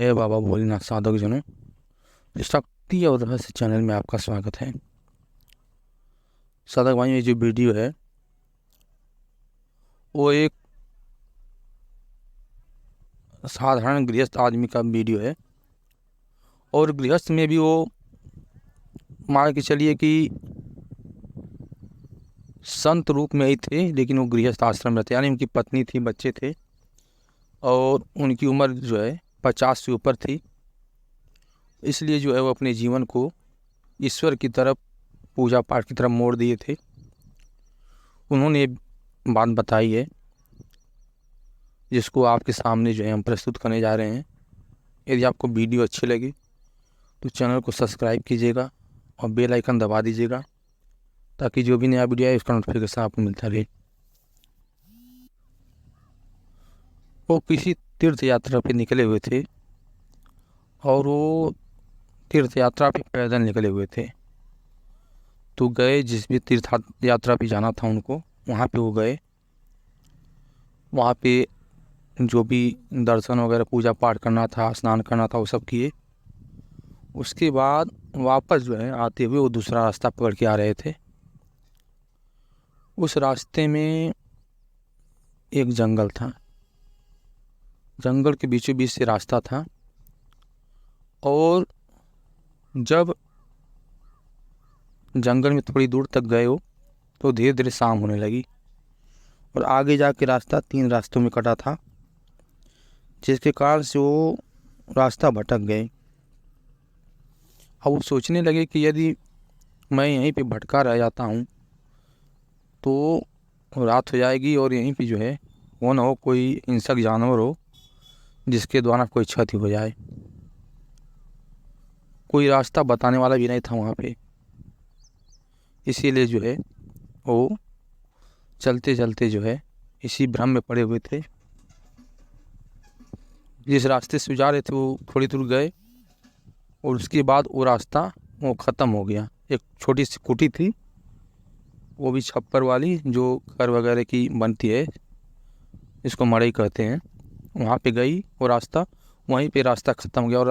हे बाबा भोलेनाथ साधक जनों, शक्ति और रहस्य चैनल में आपका स्वागत है। साधक भाई, ये जो वीडियो है वो एक साधारण गृहस्थ आदमी का वीडियो है। और गृहस्थ में भी वो मान के चलिए कि संत रूप में ही थे, लेकिन वो गृहस्थ आश्रम में थे। यानी उनकी पत्नी थी, बच्चे थे और उनकी उम्र जो है 50 से ऊपर थी। इसलिए जो है वो अपने जीवन को ईश्वर की तरफ, पूजा पाठ की तरफ मोड़ दिए थे। उन्होंने ये बात बताई है जिसको आपके सामने जो है हम प्रस्तुत करने जा रहे हैं। यदि आपको वीडियो अच्छी लगी तो चैनल को सब्सक्राइब कीजिएगा और बेल आइकन दबा दीजिएगा, ताकि जो भी नया वीडियो है उसका नोटिफिकेशन आपको मिलता रहे। वो किसी तीर्थ यात्रा पे निकले हुए थे और वो तीर्थ यात्रा पे पैदल निकले हुए थे। तो गए, जिस भी तीर्थ यात्रा पे जाना था उनको, वहाँ पे वो गए। वहाँ पे जो भी दर्शन वगैरह, पूजा पाठ करना था, स्नान करना था, वो सब किए। उसके बाद वापस जो है आते हुए वो दूसरा रास्ता पकड़ के आ रहे थे। उस रास्ते में एक जंगल था। जंगल के बीचों बीच से रास्ता था और जब जंगल में थोड़ी दूर तक गए हो तो धीरे धीरे शाम होने लगी और आगे जाके रास्ता 3 रास्तों में कटा था, जिसके कारण से वो रास्ता भटक गए। अब वो सोचने लगे कि यदि मैं यहीं पे भटका रह जाता हूँ तो रात हो जाएगी और यहीं पे जो है वो ना हो कोई हिंसक जानवर हो जिसके द्वारा कोई क्षति हो जाए। कोई रास्ता बताने वाला भी नहीं था वहाँ पे। इसीलिए जो है वो चलते चलते जो है इसी भ्रम में पड़े हुए थे। जिस रास्ते से जा रहे थे वो थोड़ी दूर गए और उसके बाद वो रास्ता वो ख़त्म हो गया। एक छोटी सी कुटी थी, वो भी छप्पर वाली, जो घर वगैरह की बनती है, इसको मड़ई कहते हैं। वहाँ पे गई वो रास्ता, वहीं पे रास्ता ख़त्म हो गया और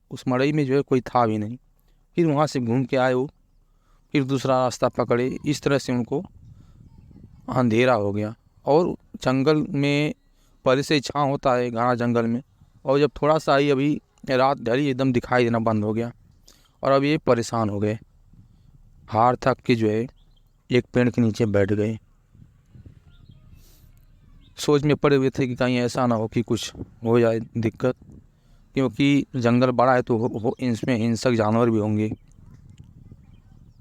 उस मड़ई में जो है कोई था भी नहीं। फिर वहाँ से घूम के आए वो, फिर दूसरा रास्ता पकड़े। इस तरह से उनको अंधेरा हो गया। और जंगल में पहले से ही छाँव होता है घना जंगल में, और जब थोड़ा सा ही अभी रात ढली एकदम दिखाई देना बंद हो गया और अब ये परेशान हो गए। हार थक के जो है एक पेड़ के नीचे बैठ गए। सोच में पड़े हुए थे कि कहीं ऐसा ना हो कि कुछ हो जाए दिक्कत, क्योंकि जंगल बड़ा है तो इसमें हिंसक जानवर भी होंगे।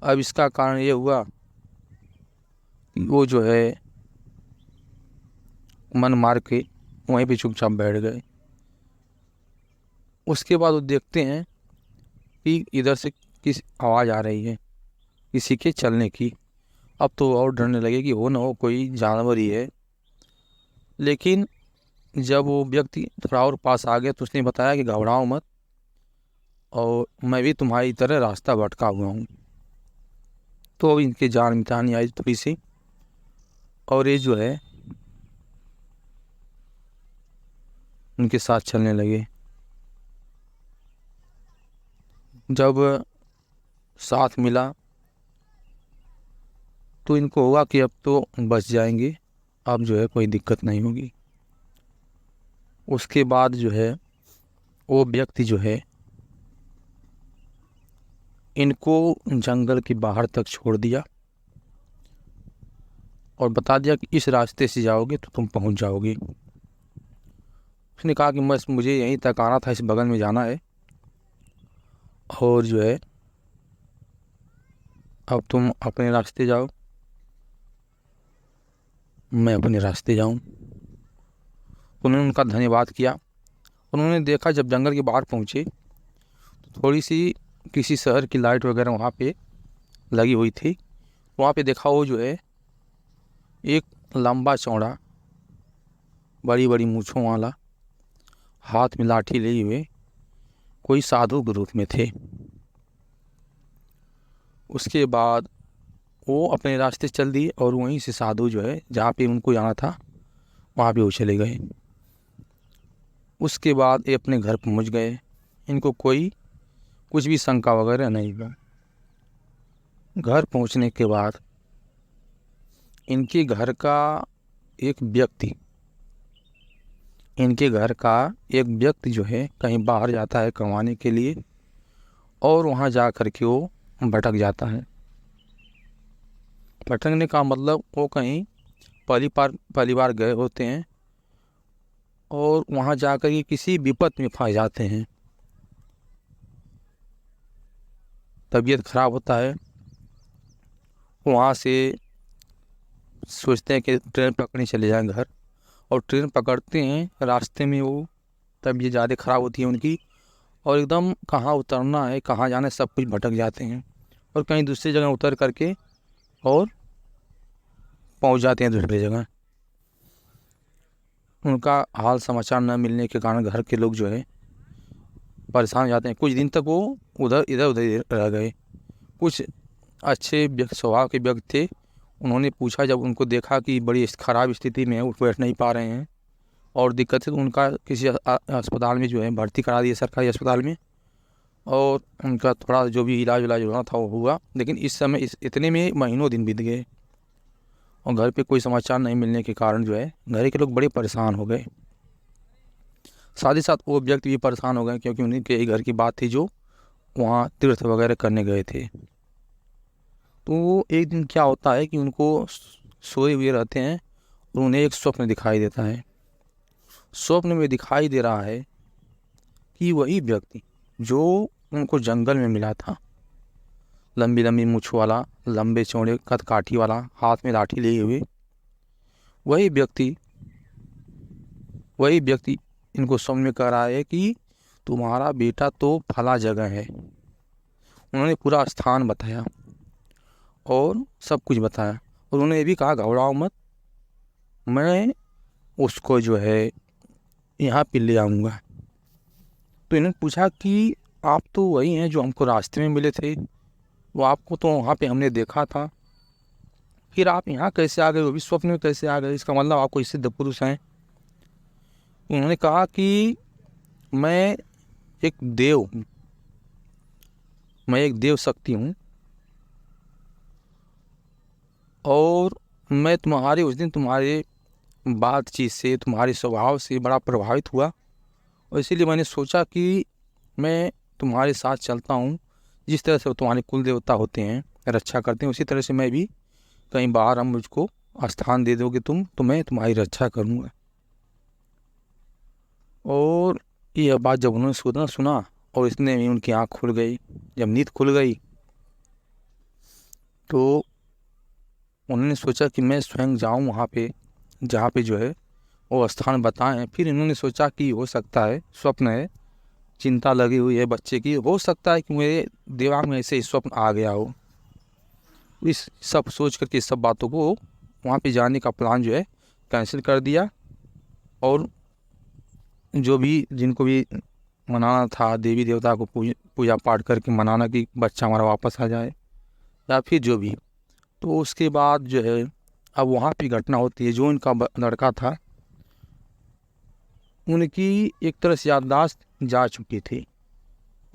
अब इसका कारण ये हुआ कि वो जो है मन मार के वहीं पे चुपचाप बैठ गए। उसके बाद वो देखते हैं कि इधर से किस आवाज़ आ रही है, किसी के चलने की। अब तो और डरने लगे कि हो ना हो कोई जानवर ही है। लेकिन जब वो व्यक्ति थोड़ा और पास आ गया तो उसने बताया कि घबराओ मत, और मैं भी तुम्हारी तरह रास्ता भटका हुआ हूँ। तो अब इनके जान में तानी आई थोड़ी सी और ये जो है उनके साथ चलने लगे। जब साथ मिला तो इनको हुआ कि अब तो बच जाएंगे, अब जो है कोई दिक्कत नहीं होगी। उसके बाद जो है वो व्यक्ति जो है इनको जंगल के बाहर तक छोड़ दिया और बता दिया कि इस रास्ते से जाओगे तो तुम पहुंच जाओगे। उसने कहा कि मुझे यहीं तक आना था, इस बगल में जाना है, और जो है अब तुम अपने रास्ते जाओ, मैं अपने रास्ते जाऊं। उन्होंने उनका धन्यवाद किया। उन्होंने देखा जब जंगल के बाहर पहुंचे तो थोड़ी सी किसी शहर की लाइट वगैरह वहाँ पे लगी हुई थी। वहाँ पे देखा वो जो है एक लंबा चौड़ा, बड़ी बड़ी मूँछों वाला, हाथ में लाठी लिए हुए कोई साधु के रूप में थे। उसके बाद वो अपने रास्ते चल दिए और वहीं से साधु जो है जहाँ पे उनको जाना था वहाँ पे वो चले गए। उसके बाद ये अपने घर पहुंच गए। इनको कोई कुछ भी शंका वगैरह नहीं हुआ। घर पहुंचने के बाद इनके घर का एक व्यक्ति जो है कहीं बाहर जाता है कमाने के लिए, और वहाँ जा कर के वो भटक जाता है। भटकने का मतलब वो कहीं पहली बार गए होते हैं और वहाँ जा कर के किसी विपत में फंस जाते हैं, तबीयत खराब होता है। वहाँ से सोचते हैं कि ट्रेन पकड़ने चले जाएं घर, और ट्रेन पकड़ते हैं। रास्ते में वो तबीयत ज़्यादा ख़राब होती है उनकी, और एकदम कहाँ उतरना है कहाँ जाना है सब कुछ भटक जाते हैं, और कहीं दूसरी जगह उतर करके और पहुंच जाते हैं दूसरी जगह। उनका हाल समाचार न मिलने के कारण घर के लोग जो है परेशान हो जाते हैं। कुछ दिन तक वो इधर उधर रह गए। कुछ अच्छे स्वभाव के व्यक्ति थे, उन्होंने पूछा, जब उनको देखा कि बड़ी ख़राब स्थिति में उठ बैठ नहीं पा रहे हैं और दिक्कत है, तो उनका किसी अस्पताल में जो है भर्ती करा दिया, सरकारी अस्पताल में, और उनका थोड़ा जो भी इलाज होना था वो हुआ। लेकिन इस समय इतने में महीनों दिन बीत गए और घर पे कोई समाचार नहीं मिलने के कारण जो है घर के लोग बड़े परेशान हो गए। साथ ही साथ वो व्यक्ति भी परेशान हो गए, क्योंकि उनके ही घर की बात थी जो वहाँ तीर्थ वगैरह करने गए थे। तो एक दिन क्या होता है कि उनको सोए हुए रहते हैं और उन्हें एक स्वप्न दिखाई देता है। स्वप्न में दिखाई दे रहा है कि वही व्यक्ति जो उनको जंगल में मिला था, लंबी लंबी मूँछ वाला, लंबे चौड़े कदकाठी वाला, हाथ में लाठी लिए हुए, वही व्यक्ति इनको स्वप्न में कह रहा है कि तुम्हारा बेटा तो फला जगह है। उन्होंने पूरा स्थान बताया और सब कुछ बताया, और उन्होंने ये भी कहा घबराओ मत, मैं उसको जो है यहाँ पे ले आऊँगा। तो इन्होंने पूछा कि आप तो वही हैं जो हमको रास्ते में मिले थे, वो आपको तो वहाँ पे हमने देखा था, फिर आप यहाँ कैसे आ गए, वो भी स्वप्न में कैसे आ गए? इसका मतलब आप कोई सिद्ध पुरुष हैं। उन्होंने कहा कि मैं एक देव शक्ति हूँ, और मैं उस दिन तुम्हारे बातचीत से, तुम्हारे स्वभाव से बड़ा प्रभावित हुआ, और इसीलिए मैंने सोचा कि मैं तुम्हारे साथ चलता हूँ। जिस तरह से तुम्हारे कुल देवता होते हैं, रक्षा करते हैं, उसी तरह से मैं भी कहीं बाहर हम मुझको स्थान दे दोगे तो मैं तुम्हारी रक्षा करूँगा। और यह बात जब उन्होंने सुना और इसने भी उनकी आँख खुल गई। जब नींद खुल गई तो उन्होंने सोचा कि मैं स्वयं जाऊं वहाँ पे जहाँ पे जो है वो स्थान बताएं। फिर इन्होंने सोचा कि हो सकता है स्वप्न है, चिंता लगी हुई है बच्चे की, हो सकता है कि मेरे दिमाग में ऐसे ही स्वप्न आ गया हो। इस सब सोच करके सब बातों को वहाँ पे जाने का प्लान जो है कैंसिल कर दिया, और जो भी जिनको भी मनाना था, देवी देवता को पूजा पाठ करके मनाना कि बच्चा हमारा वापस आ जाए, या फिर जो भी। तो उसके बाद जो है अब वहाँ पे घटना होती है, जो इनका लड़का था उनकी एक तरह से याददाश्त जा चुकी थी।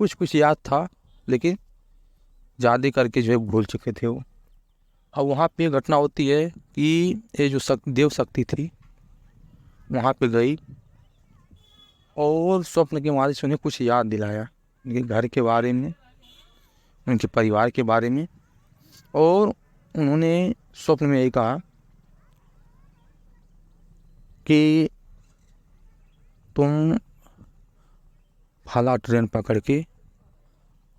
कुछ याद था, लेकिन ज़्यादा करके जो है भूल चुके थे वो। अब वहाँ पे घटना होती है कि ये जो देव शक्ति थी वहाँ पे गई और स्वप्न के माध्यम से उन्हें कुछ याद दिलाया, उनके घर के बारे में, उनके परिवार के बारे में। और उन्होंने स्वप्न में यही कहा कि तुम फला ट्रेन पकड़ के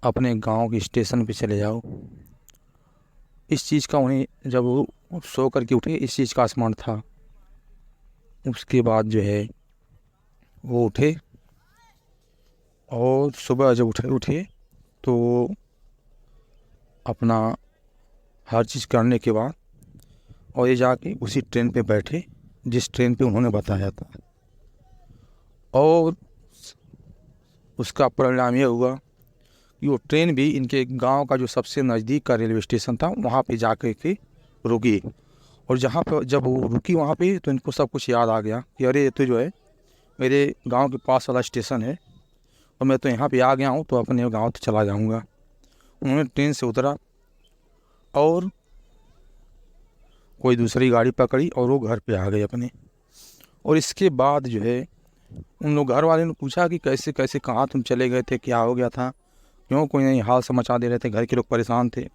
अपने गांव के स्टेशन पे चले जाओ। इस चीज़ का उन्हें, जब वो सो करके उठे, इस चीज़ का स्मरण था। उसके बाद जो है वो उठे, और सुबह जब उठे तो अपना हर चीज़ करने के बाद और ये जाके उसी ट्रेन पे बैठे जिस ट्रेन पे उन्होंने बताया था। और उसका परिणाम ये हुआ कि वो ट्रेन भी इनके गांव का जो सबसे नज़दीक का रेलवे स्टेशन था वहाँ पे जा कर के रुकी। और जहाँ पर जब वो रुकी वहाँ पे तो इनको सब कुछ याद आ गया कि अरे ये तो जो है मेरे गांव के पास वाला स्टेशन है और मैं तो यहाँ पे आ गया हूँ, तो अपने गांव तो चला जाऊँगा। उन्होंने ट्रेन से उतरा और कोई दूसरी गाड़ी पकड़ी और वो घर पे आ गए अपने। और इसके बाद जो है उन लोग घर वाले ने पूछा कि कैसे कैसे कहाँ तुम चले गए थे, क्या हो गया था, क्यों कोई नहीं हाल समाचार दे रहे थे, घर के लोग परेशान थे।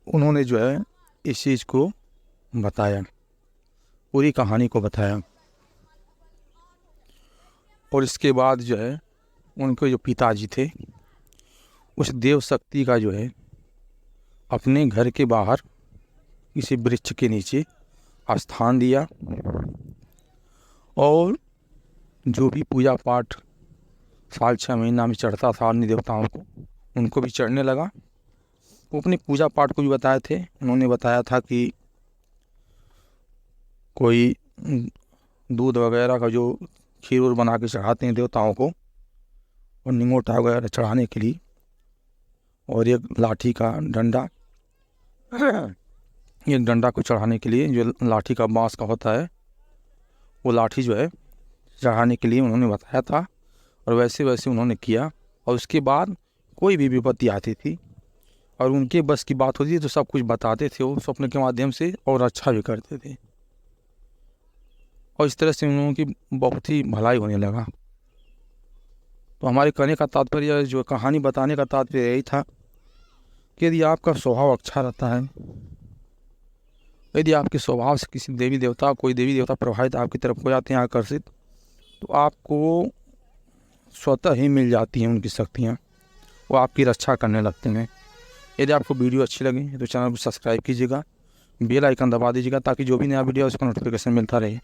उन्होंने जो है इस चीज़ को बताया, पूरी कहानी को बताया। और इसके बाद जो है उनके जो पिताजी थे उस देव शक्ति का जो है अपने घर के बाहर किसी वृक्ष के नीचे स्थान दिया और जो भी पूजा पाठ साल 6 महीना में चढ़ता था अन्य देवताओं को, उनको भी चढ़ने लगा। वो अपनी पूजा पाठ को भी बताए थे। उन्होंने बताया था कि कोई दूध वगैरह का जो खीर उर बना के चढ़ाते हैं देवताओं को, और निंगोटा वगैरह चढ़ाने के लिए, और एक लाठी का डंडा, एक डंडा को चढ़ाने के लिए जो लाठी का बाँस का होता है, वो लाठी जो है चढ़ाने के लिए उन्होंने बताया था। और वैसे वैसे उन्होंने किया। और उसके बाद कोई भी विपत्ति आती थी और उनके बस की बात होती थी तो सब कुछ बताते थे वो स्वप्न के माध्यम से, और अच्छा भी करते थे। और इस तरह से उन लोगों की बहुत ही भलाई होने लगा। तो हमारे कहने का तात्पर्य, जो कहानी बताने का तात्पर्य यही था कि यदि आपका स्वभाव अच्छा रहता है, यदि आपके स्वभाव से किसी देवी देवता, कोई देवी देवता प्रभावित आपकी तरफ हो जाते हैं, आकर्षित, तो आपको स्वतः ही मिल जाती हैं उनकी शक्तियाँ, वो आपकी रक्षा करने लगते हैं। यदि आपको वीडियो अच्छी लगे तो चैनल को सब्सक्राइब कीजिएगा, बेल आइकन दबा दीजिएगा ताकि जो भी नया वीडियो है उसका नोटिफिकेशन मिलता रहे।